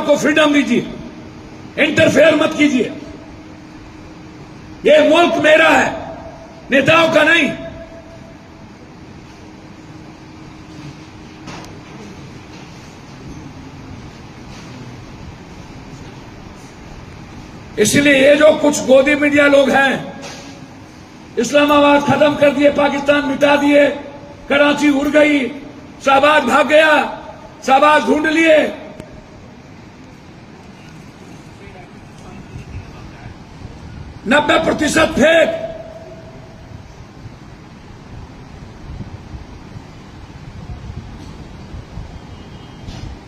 को फ्रीडम दीजिए, इंटरफेयर मत कीजिए। ये मुल्क मेरा है, नेताओं का नहीं। इसलिए ये जो कुछ गोदी मीडिया लोग हैं, इस्लामाबाद खत्म कर दिए, पाकिस्तान मिटा दिए, कराची उड़ गई, शाहबाज भाग गया, शाहबाज ढूंढ लिए। 90% फेक।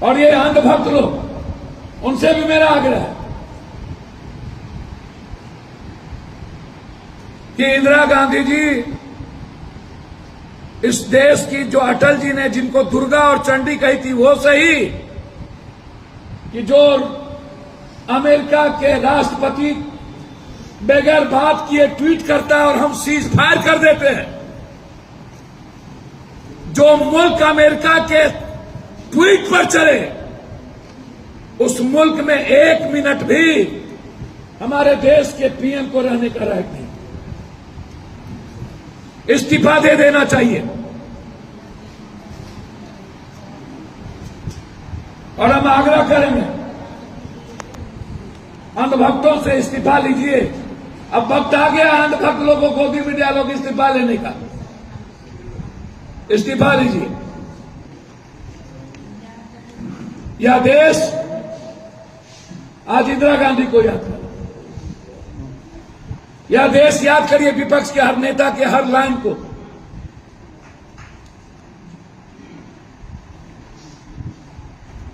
और ये अंधभक्त लोग, उनसे भी मेरा आग्रह है कि इंदिरा गांधी जी इस देश की, जो अटल जी ने जिनको दुर्गा और चंडी कही थी वो सही, कि जो अमेरिका के राष्ट्रपति बगैर बात किए ट्वीट करता है और हम सीज फायर कर देते हैं। जो मुल्क अमेरिका के ट्वीट पर चले, उस मुल्क में 1 मिनट भी हमारे देश के पीएम को रहने का राइट नहीं। इस्तीफा दे देना चाहिए। और हम आग्रह करेंगे अंधभक्तों से, इस्तीफा लीजिए। अब वक्त आ गया अंधभक्त लोगों को, गोदी मीडिया लोग इस्तीफा लेने का। इस्तीफा लीजिए। यह देश आज इंदिरा गांधी को याद कर, यह देश याद करिए विपक्ष के हर नेता के हर लाइन को।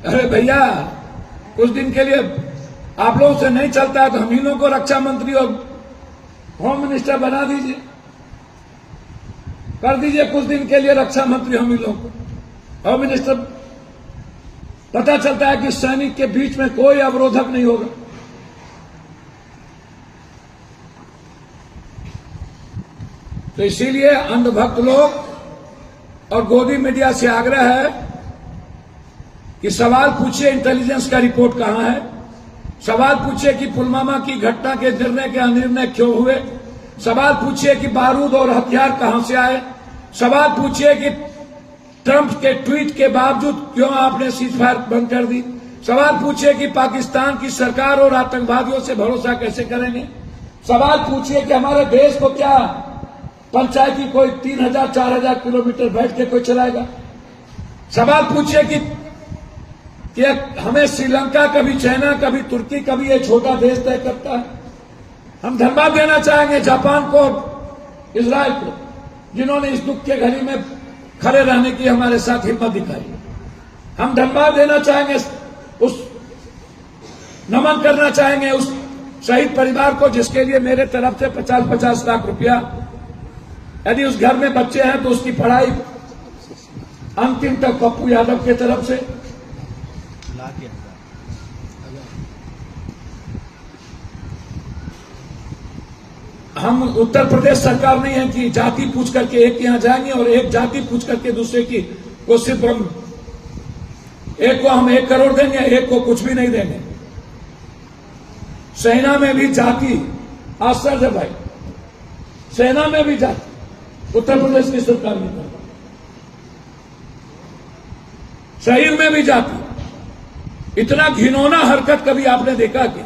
अरे भैया, कुछ दिन के लिए आप लोगों से नहीं चलता है तो हम इन लोगों को रक्षा मंत्री और होम मिनिस्टर बना दीजिए, कर दीजिए कुछ दिन के लिए रक्षा मंत्री हम इन लोगों को, होम मिनिस्टर। पता चलता है कि सैनिक के बीच में कोई अवरोधक नहीं होगा। तो इसीलिए अंधभक्त लोग और गोदी मीडिया से आग्रह है कि सवाल पूछिए इंटेलिजेंस का रिपोर्ट कहां है, सवाल पूछिए कि पुलवामा की घटना के निर्णय के अनिर्णय क्यों हुए, सवाल पूछिए कि बारूद और हथियार कहां से आए, सवाल पूछिए कि ट्रंप के ट्वीट के बावजूद क्यों आपने सीजफायर बंद कर दी, सवाल पूछिए कि पाकिस्तान की सरकार और आतंकवादियों से भरोसा कैसे करेंगे, सवाल पूछिए कि हमारे देश को क्या पंचायती कोई 3000-4000 किलोमीटर बैठ के कोई चलाएगा, सवाल पूछिए कि हमें श्रीलंका, कभी चाइना, कभी तुर्की, कभी ये छोटा देश तय करता है। हम धन्यवाद देना चाहेंगे जापान को, इजराइल को, जिन्होंने इस दुख के घड़ी में खड़े रहने की हमारे साथ हिम्मत दिखाई। हम धन्यवाद देना चाहेंगे, नमन करना चाहेंगे उस शहीद परिवार को, जिसके लिए मेरे तरफ से 50-50 लाख रुपया, यदि उस घर में बच्चे हैं तो उसकी पढ़ाई अंतिम तक पप्पू यादव के तरफ से। हम उत्तर प्रदेश सरकार नहीं है कि जाति पूछ करके एक के यहां जाएंगे और एक जाति पूछ करके दूसरे की को सिर्फ हम एक को हम 1 करोड़ देंगे, एक को कुछ भी नहीं देंगे। सेना में भी जाति, आश्चर्य है भाई, सेना में भी जाति उत्तर प्रदेश की सरकार नहीं करता, शहीद में भी जाति। इतना घिनौना हरकत कभी आपने देखा क्या?